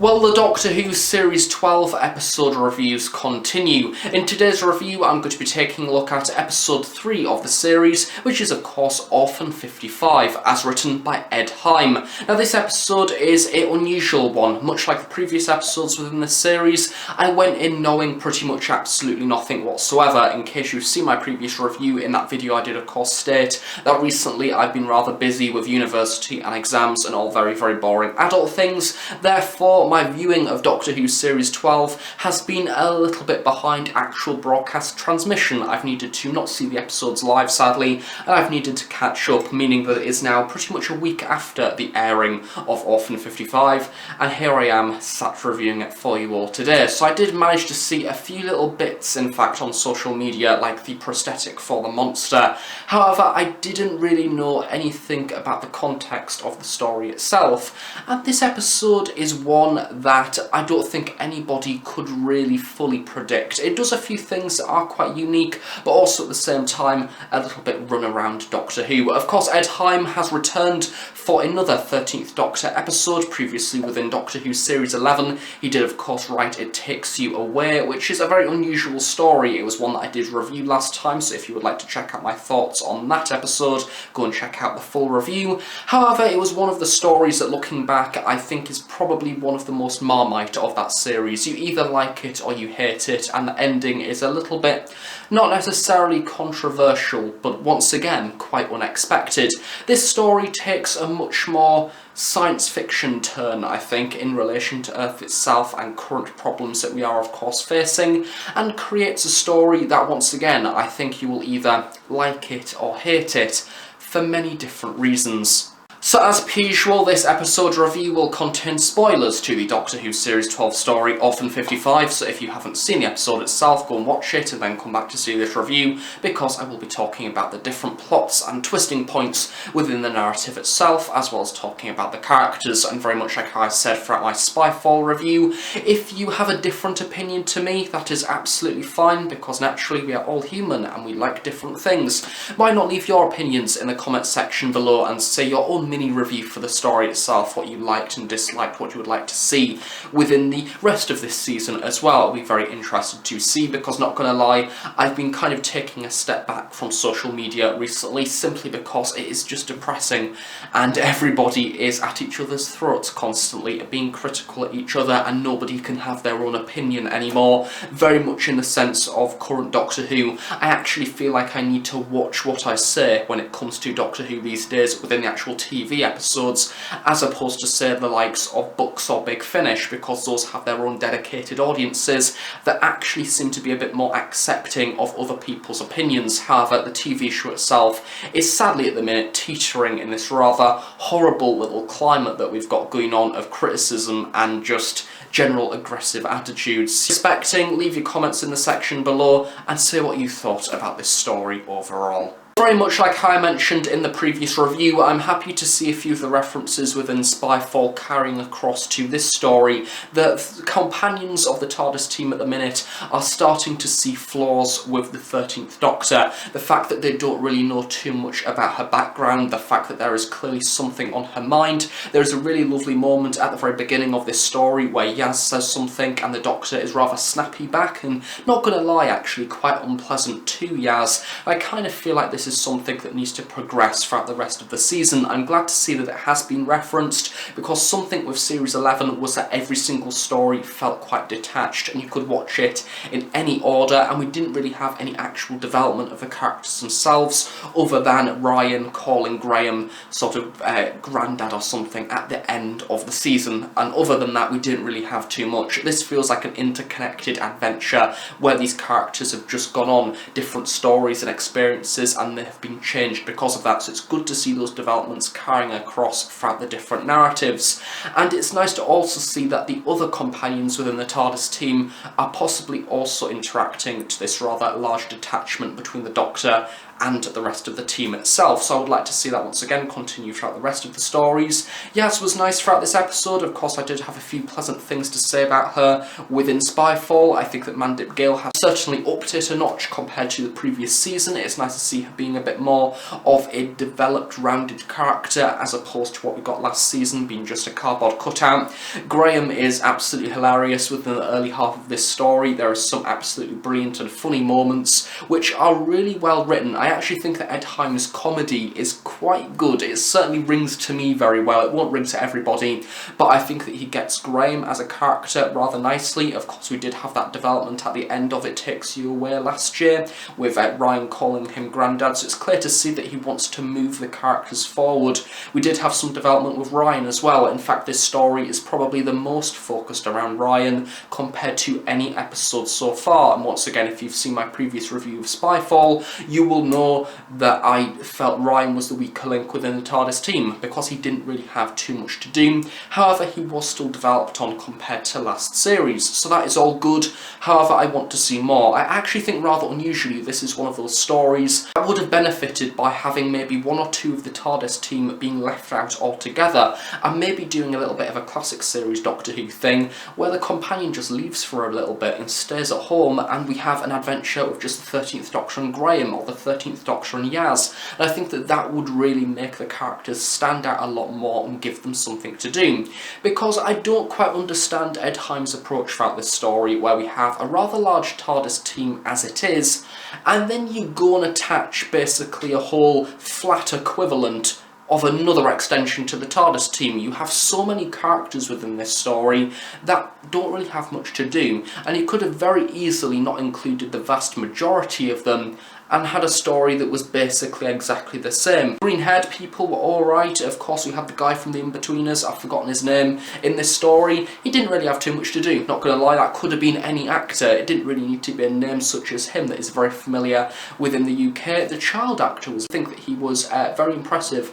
Well, the Doctor Who Series 12 episode reviews continue. In today's review, I'm going to be taking a look at episode 3 of the series, which is of course Orphan 55, as written by Ed Hime. Now, this episode is an unusual one. Much like the previous episodes within the series, I went in knowing pretty much absolutely nothing whatsoever. In case you've seen my previous review, in that video I did of course state that recently I've been rather busy with university and exams and all very, very boring adult things. Therefore, my viewing of Doctor Who Series 12 has been a little bit behind actual broadcast transmission. I've needed to not see the episodes live, sadly, and I've needed to catch up, meaning that it is now pretty much a week after the airing of Orphan 55, and here I am sat reviewing it for you all today. So I did manage to see a few little bits, in fact, on social media, like the prosthetic for the monster. However, I didn't really know anything about the context of the story itself, and this episode is one that I don't think anybody could really fully predict. It does a few things that are quite unique, but also at the same time a little bit run around Doctor Who. Of course, Ed Hime has returned for another 13th Doctor episode, previously within Doctor Who Series 11. He did of course write It Takes You Away, which is a very unusual story. It was one that I did review last time, so if you would like to check out my thoughts on that episode, go and check out the full review. However, it was one of the stories that, looking back, I think is probably one of the most Marmite of that series. You either like it or you hate it, and the ending is a little bit, not necessarily controversial, but once again quite unexpected. This story takes a much more science fiction turn, I think, in relation to Earth itself and current problems that we are of course facing, and creates a story that, once again, I think you will either like it or hate it for many different reasons. So as per usual, this episode review will contain spoilers to the Doctor Who Series 12 story, Orphan 55, so if you haven't seen the episode itself, go and watch it and then come back to see this review, because I will be talking about the different plots and twisting points within the narrative itself, as well as talking about the characters, and very much like how I said throughout my Spyfall review, if you have a different opinion to me, that is absolutely fine, because naturally we are all human and we like different things. Why not leave your opinions in the comment section below and say your own mini review for the story itself, what you liked and disliked, what you would like to see within the rest of this season as well. I'll be very interested to see, because not gonna lie, I've been kind of taking a step back from social media recently, simply because it is just depressing and everybody is at each other's throats constantly, being critical at each other, and nobody can have their own opinion anymore. Very much in the sense of current Doctor Who, I actually feel like I need to watch what I say when it comes to Doctor Who these days within the actual TV episodes, as opposed to say the likes of Books or Big Finish, because those have their own dedicated audiences that actually seem to be a bit more accepting of other people's opinions. However, the TV show itself is sadly at the minute teetering in this rather horrible little climate that we've got going on of criticism and just general aggressive attitudes. Expecting, leave your comments in the section below and say what you thought about this story overall. Very much like how I mentioned in the previous review, I'm happy to see a few of the references within Spyfall carrying across to this story. The companions of the TARDIS team at the minute are starting to see flaws with the 13th Doctor. The fact that they don't really know too much about her background, the fact that there is clearly something on her mind. There's a really lovely moment at the very beginning of this story where Yaz says something and the Doctor is rather snappy back, and not gonna lie, actually quite unpleasant to Yaz. I kind of feel like this is something that needs to progress throughout the rest of the season. I'm glad to see that it has been referenced, because something with Series 11 was that every single story felt quite detached and you could watch it in any order, and we didn't really have any actual development of the characters themselves other than Ryan calling Graham sort of granddad or something at the end of the season, and other than that we didn't really have too much. This feels like an interconnected adventure where these characters have just gone on different stories and experiences, and they have been changed because of that, so it's good to see those developments carrying across throughout the different narratives. And it's nice to also see that the other companions within the TARDIS team are possibly also interacting to this rather large detachment between the Doctor and the rest of the team itself. So I would like to see that once again continue throughout the rest of the stories. Yaz was nice throughout this episode. Of course, I did have a few pleasant things to say about her within Spyfall. I think that Mandip Gill has certainly upped it a notch compared to the previous season. It's nice to see her being a bit more of a developed, rounded character as opposed to what we got last season, being just a cardboard cutout. Graham is absolutely hilarious within the early half of this story. There are some absolutely brilliant and funny moments which are really well written. I actually think that Ed Hime's comedy is quite good. It certainly rings to me very well. It won't ring to everybody, but I think that he gets Graham as a character rather nicely. Of course, we did have that development at the end of It Takes You Away last year, with Ryan calling him Grandad, so it's clear to see that he wants to move the characters forward. We did have some development with Ryan as well. In fact, this story is probably the most focused around Ryan compared to any episode so far, and once again, if you've seen my previous review of Spyfall, you will know that I felt Ryan was the weaker link within the TARDIS team because he didn't really have too much to do. However, he was still developed on compared to last series, so that is all good. However, I want to see more. I actually think rather unusually this is one of those stories that would have benefited by having maybe one or two of the TARDIS team being left out altogether, and maybe doing a little bit of a classic series Doctor Who thing where the companion just leaves for a little bit and stays at home, and we have an adventure with just the 13th Doctor and Graham, or the 13th Doctor and Yaz. And I think that that would really make the characters stand out a lot more and give them something to do. Because I don't quite understand Ed Hime's approach throughout this story, where we have a rather large TARDIS team as it is, and then you go and attach basically a whole flat equivalent of another extension to the TARDIS team. You have so many characters within this story that don't really have much to do, and you could have very easily not included the vast majority of them and had a story that was basically exactly the same. Green-haired people were alright. Of course, we had the guy from The Inbetweeners, I've forgotten his name, in this story. He didn't really have too much to do, not gonna lie, that could have been any actor. It didn't really need to be a name such as him that is very familiar within the UK. The child actor I think that he was very impressive.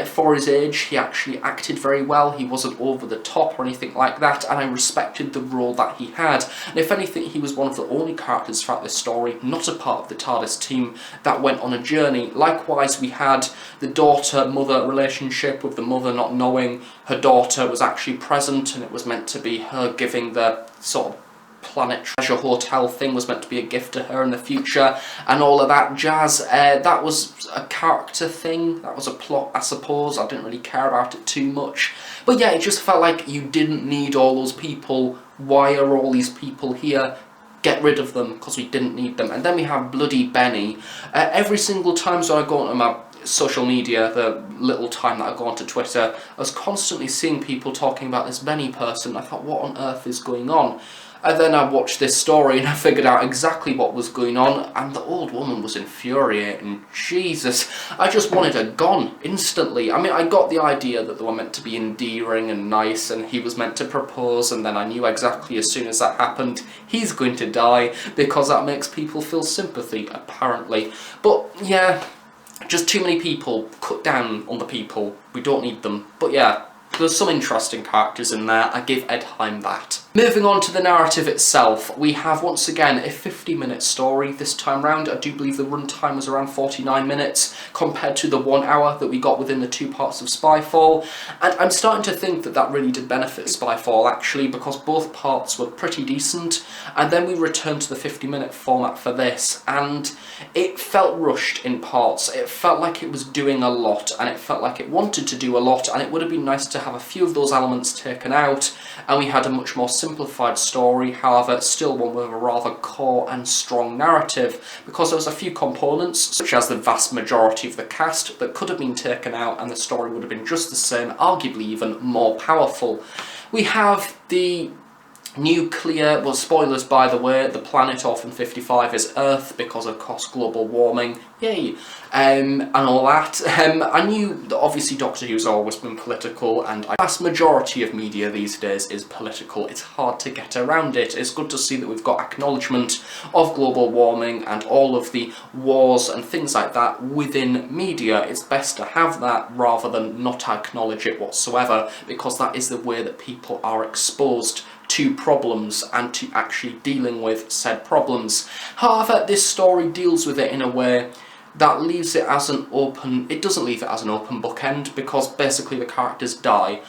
For his age, he actually acted very well. He wasn't over the top or anything like that, and I respected the role that he had. And if anything, he was one of the only characters throughout this story not a part of the TARDIS team that went on a journey. Likewise, we had the daughter-mother relationship, with the mother not knowing her daughter was actually present, and it was meant to be her giving the sort of Planet Treasure Hotel thing was meant to be a gift to her in the future, and all of that jazz. That was a character thing, that was a plot, I suppose. I didn't really care about it too much. But yeah, it just felt like you didn't need all those people. Why are all these people here? Get rid of them, because we didn't need them. And then we have bloody Benni. Every single time I go onto my social media, the little time that I go onto Twitter, I was constantly seeing people talking about this Benni person. I thought, what on earth is going on? And then I watched this story and I figured out exactly what was going on, and the old woman was infuriating. Jesus, I just wanted her gone instantly. I mean, I got the idea that they were meant to be endearing and nice, and he was meant to propose, and then I knew exactly as soon as that happened, he's going to die, because that makes people feel sympathy, apparently. But yeah, just too many people. Cut down on the people. We don't need them. But yeah, there's some interesting characters in there. I give Ed Hime that. Moving on to the narrative itself, we have once again a 50-minute story this time round. I do believe the runtime was around 49 minutes compared to the 1 hour that we got within the 2 parts of Spyfall, and I'm starting to think that that really did benefit Spyfall actually, because both parts were pretty decent, and then we returned to the 50-minute format for this, and it felt rushed in parts. It felt like it was doing a lot, and it felt like it wanted to do a lot, and it would have been nice to have a few of those elements taken out, and we had a much more simplified story, however still one with a rather core and strong narrative, because there was a few components, such as the vast majority of the cast, that could have been taken out and the story would have been just the same, arguably even more powerful. We have the nuclear, well, spoilers by the way, the planet Orphan 55 is Earth because of course global warming, yay, and all that. I knew that obviously Doctor Who's always been political, and the vast majority of media these days is political. It's hard to get around it. It's good to see that we've got acknowledgement of global warming and all of the wars and things like that within media. It's best to have that rather than not acknowledge it whatsoever, because that is the way that people are exposed to problems and to actually dealing with said problems. However, this story deals with it in a way that leaves it as an open... It doesn't leave it as an open bookend, because basically the characters die.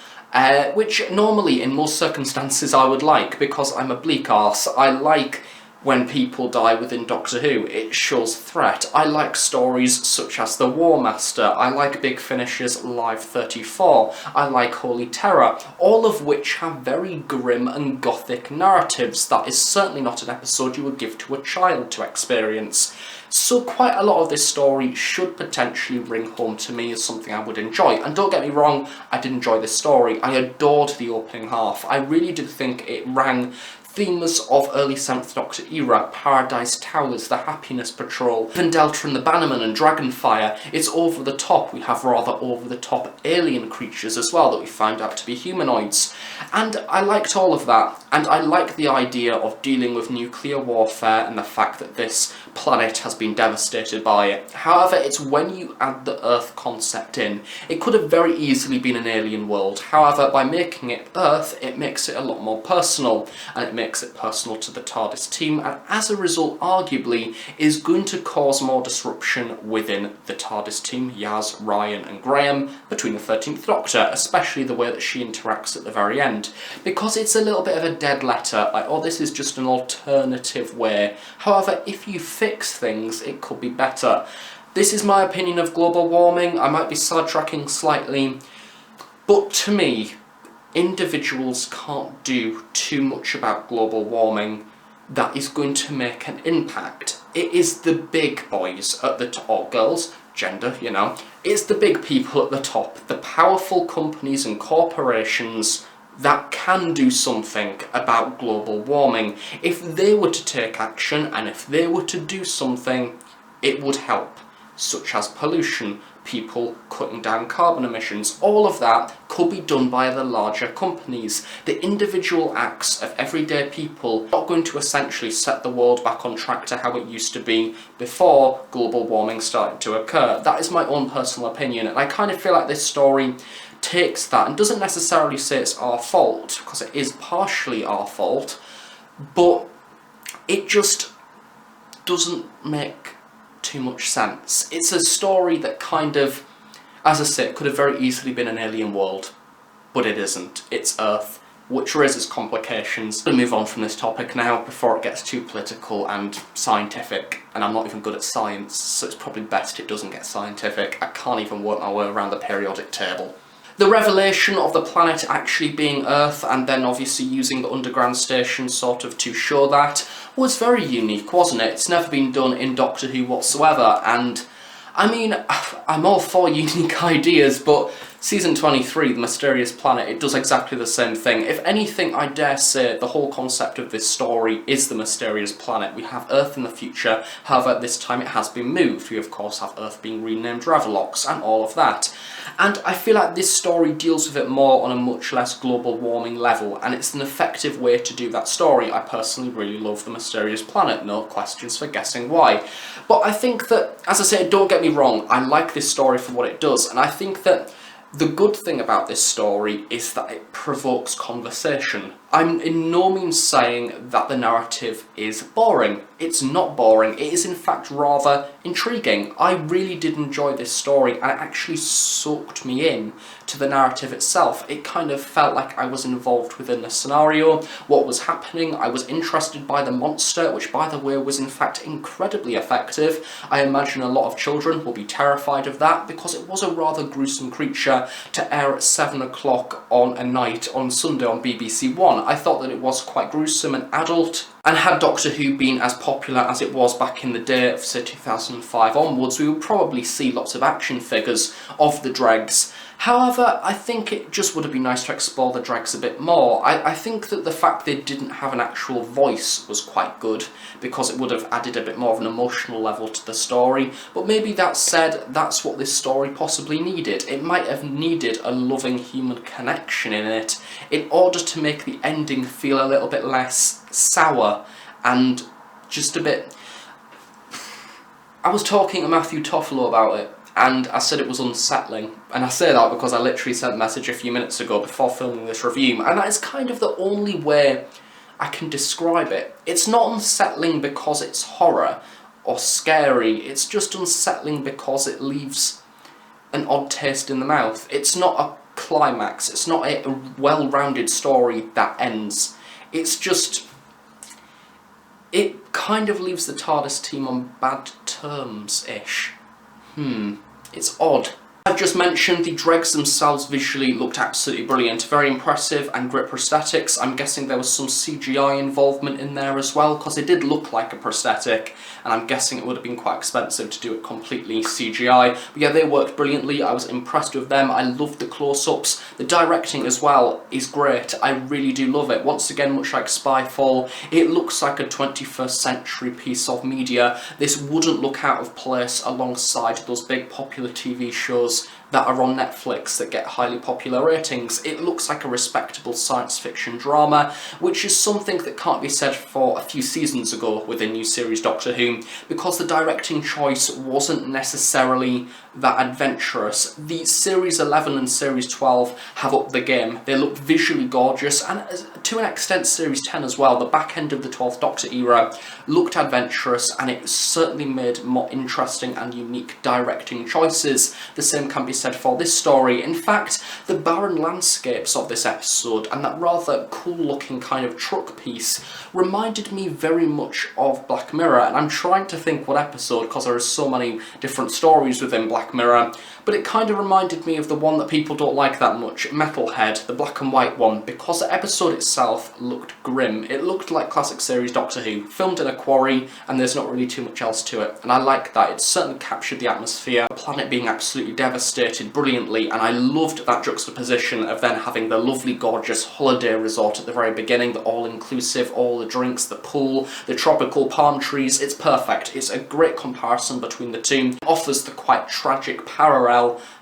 Which normally, in most circumstances, I would like, because I'm a bleak arse. I like when people die within Doctor Who. It shows threat. I like stories such as The War Master. I like Big Finish's Live 34. I like Holy Terror, all of which have very grim and gothic narratives. That is certainly not an episode you would give to a child to experience. So quite a lot of this story should potentially ring home to me as something I would enjoy. And don't get me wrong, I did enjoy this story. I adored the opening half. I really did think it rang themes of early 7th Doctor era, Paradise Towers, the Happiness Patrol, even Delta and the Bannerman and Dragonfire. It's over the top. We have rather over the top alien creatures as well that we find out to be humanoids. And I liked all of that, and I like the idea of dealing with nuclear warfare and the fact that this planet has been devastated by it. However, it's when you add the Earth concept in. It could have very easily been an alien world. However, by making it Earth, it makes it a lot more personal, and it makes it personal to the TARDIS team, and as a result, arguably, is going to cause more disruption within the TARDIS team, Yaz, Ryan and Graham, between the 13th Doctor, especially the way that she interacts at the very end, because it's a little bit of a dead letter, like, oh, this is just an alternative way. However, if you fix things, it could be better. This is my opinion of global warming. I might be sidetracking slightly, but to me, individuals can't do too much about global warming that is going to make an impact. It is the big boys at the top, or girls, gender, you know. It's the big people at the top, the powerful companies and corporations that can do something about global warming. If they were to take action, and if they were to do something, it would help, such as pollution, people cutting down carbon emissions. All of that could be done by the larger companies. The individual acts of everyday people are not going to essentially set the world back on track to how it used to be before global warming started to occur. That is my own personal opinion, and I kind of feel like this story takes that and doesn't necessarily say it's our fault, because it is partially our fault, but it just doesn't make too much sense. It's a story that kind of, as I say, it could have very easily been an alien world, but it isn't. It's Earth, which raises complications. I'm going to move on from this topic now before it gets too political and scientific, and I'm not even good at science, so it's probably best it doesn't get scientific. I can't even work my way around the periodic table. The revelation of the planet actually being Earth, and then obviously using the underground station sort of to show that, was very unique, wasn't it? It's never been done in Doctor Who whatsoever, and I mean, I'm all for unique ideas, but Season 23, The Mysterious Planet, it does exactly the same thing. If anything, I dare say the whole concept of this story is The Mysterious Planet. We have Earth in the future, however, this time it has been moved. We, of course, have Earth being renamed Revelox, and all of that. And I feel like this story deals with it more on a much less global warming level, and it's an effective way to do that story. I personally really love The Mysterious Planet, no questions for guessing why. But I think that, as I say, don't get me wrong, I like this story for what it does, and I think that the good thing about this story is that it provokes conversation. I'm in no means saying that the narrative is boring. It's not boring, it is in fact rather intriguing. I really did enjoy this story, and it actually sucked me in to the narrative itself. It kind of felt like I was involved within the scenario, what was happening. I was interested by the monster, which by the way was in fact incredibly effective. I imagine a lot of children will be terrified of that, because it was a rather gruesome creature to air at 7 o'clock on a night on Sunday on BBC One. I thought that it was quite gruesome and adult, and had Doctor Who been as popular as it was back in the day of say 2005 onwards, we would probably see lots of action figures of the dregs. However, I think it just would have been nice to explore the dregs a bit more. I think that the fact they didn't have an actual voice was quite good, because it would have added a bit more of an emotional level to the story. But maybe that said, that's what this story possibly needed. It might have needed a loving human connection in it, in order to make the ending feel a little bit less sour, and just a bit... I was talking to Matthew Toffolo about it, and I said it was unsettling. And I say that because I literally sent a message a few minutes ago before filming this review, and that is kind of the only way I can describe it. It's not unsettling because it's horror. or scary. It's just unsettling because it leaves an odd taste in the mouth. It's not a climax, it's not a well-rounded story that ends. It's just, it kind of leaves the TARDIS team on bad terms-ish. It's odd. I've just mentioned the dregs themselves visually looked absolutely brilliant, very impressive and great prosthetics. I'm guessing there was some CGI involvement in there as well, because it did look like a prosthetic, and I'm guessing it would have been quite expensive to do it completely CGI. But yeah, they worked brilliantly, I was impressed with them, I loved the close-ups. The directing as well is great, I really do love it. Once again, much like Spyfall, it looks like a 21st century piece of media. This wouldn't look out of place alongside those big popular TV shows that are on Netflix that get highly popular ratings. It looks like a respectable science fiction drama, which is something that can't be said for a few seasons ago with the new series Doctor Who, because the directing choice wasn't necessarily that adventurous. The Series 11 and Series 12 have upped the game. They look visually gorgeous, and to an extent Series 10 as well. The back end of the 12th Doctor era looked adventurous, and it certainly made more interesting and unique directing choices. The same can be said for this story. In fact, the barren landscapes of this episode and that rather cool looking kind of truck piece reminded me very much of Black Mirror, and I'm trying to think what episode because there are so many different stories within Black Mirror, but it kind of reminded me of the one that people don't like that much, Metalhead, the black and white one, because the episode itself looked grim. It looked like classic series Doctor Who, filmed in a quarry, and there's not really too much else to it, and I like that. It certainly captured the atmosphere, the planet being absolutely devastated brilliantly, and I loved that juxtaposition of then having the lovely gorgeous holiday resort at the very beginning, the all-inclusive, all the drinks, the pool, the tropical palm trees. It's perfect. It's a great comparison between the two. It offers the quite tragic parallel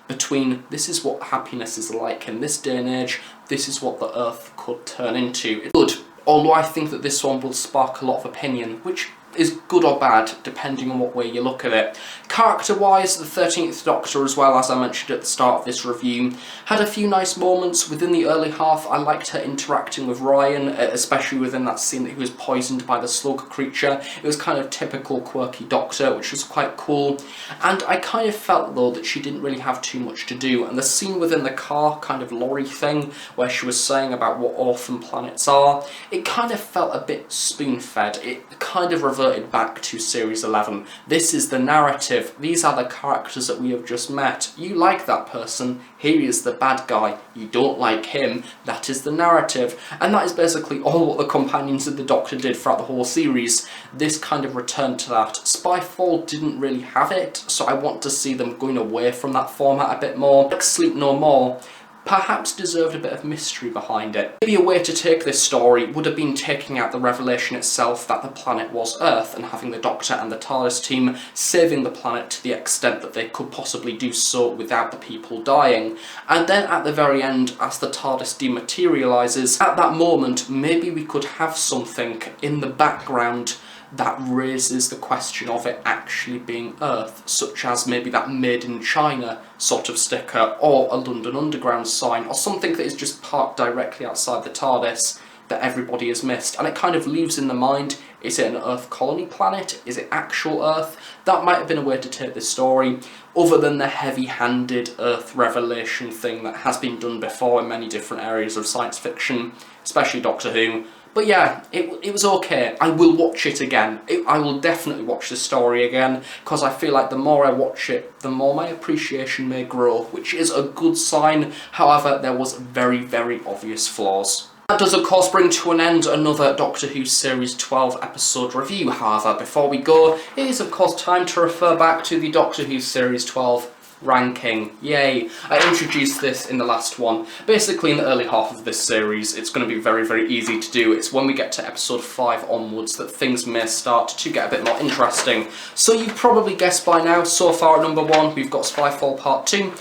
between this is what happiness is like in this day and age, this is what the Earth could turn into. It's good, although I think that this one will spark a lot of opinion, which is good or bad, depending on what way you look at it. Character-wise, the 13th Doctor, as well as I mentioned at the start of this review, had a few nice moments. Within the early half, I liked her interacting with Ryan, especially within that scene that he was poisoned by the slug creature. It was kind of typical quirky Doctor, which was quite cool. And I kind of felt, though, that she didn't really have too much to do. And the scene within the car kind of lorry thing, where she was saying about what orphan planets are, it kind of felt a bit spoon-fed. It kind of reverted back to Series 11. This is the narrative. These are the characters that we have just met. You like that person, here is the bad guy. You don't like him, that is the narrative. And that is basically all what the companions of the Doctor did throughout the whole series. This kind of returned to that. Spyfall didn't really have it, so I want to see them going away from that format a bit more. Like Sleep No More perhaps deserved a bit of mystery behind it. Maybe a way to take this story would have been taking out the revelation itself that the planet was Earth, and having the Doctor and the TARDIS team saving the planet to the extent that they could possibly do so without the people dying. And then at the very end, as the TARDIS dematerialises, at that moment maybe we could have something in the background that raises the question of it actually being Earth, such as maybe that Made in China sort of sticker, or a London Underground sign, or something that is just parked directly outside the TARDIS that everybody has missed. And it kind of leaves in the mind, is it an Earth colony planet? Is it actual Earth? That might have been a way to take this story, other than the heavy-handed Earth revelation thing that has been done before in many different areas of science fiction, especially Doctor Who. But yeah, it was okay. I will watch it again. I will definitely watch this story again, because I feel like the more I watch it, the more my appreciation may grow, which is a good sign. However, there was very, very obvious flaws. That does of course bring to an end another Doctor Who Series 12 episode review. However, before we go, it is of course time to refer back to the Doctor Who Series 12 ranking. Yay! I introduced this in the last one. Basically in the early half of this series, it's going to be very, very easy to do. It's when we get to episode 5 onwards that things may start to get a bit more interesting. So you've probably guessed by now, so far at number 1 we've got Spyfall Part 2,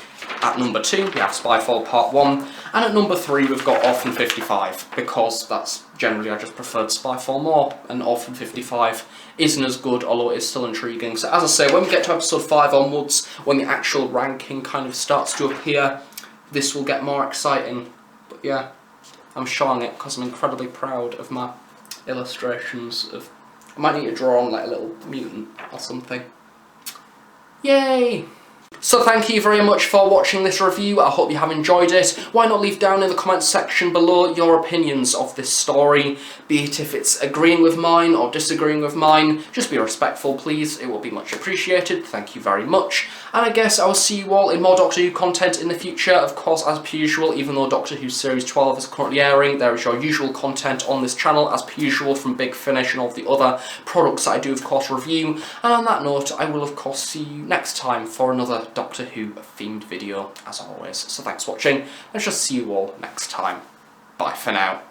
at number 2 we have Spyfall Part 1, and at number 3 we've got Orphan 55, because that's generally I just preferred Spyfall more, and Orphan 55 isn't as good, although it is still intriguing. So as I say, when we get to episode 5 onwards, when the actual ranking kind of starts to appear, this will get more exciting. But yeah, I'm showing it because I'm incredibly proud of my illustrations of I might need to draw on like a little mutant or something. Yay! So thank you very much for watching this review. I hope you have enjoyed it. Why not leave down in the comments section below your opinions of this story, be it if it's agreeing with mine or disagreeing with mine. Just be respectful, please. It will be much appreciated. Thank you very much. And I guess I'll see you all in more Doctor Who content in the future. Of course, as per usual, even though Doctor Who Series 12 is currently airing, there is your usual content on this channel, as per usual, from Big Finish and all of the other products that I do, of course, review. And on that note, I will, of course, see you next time for another Doctor Who themed video, as always. So thanks for watching. Let's just see you all next time. Bye for now.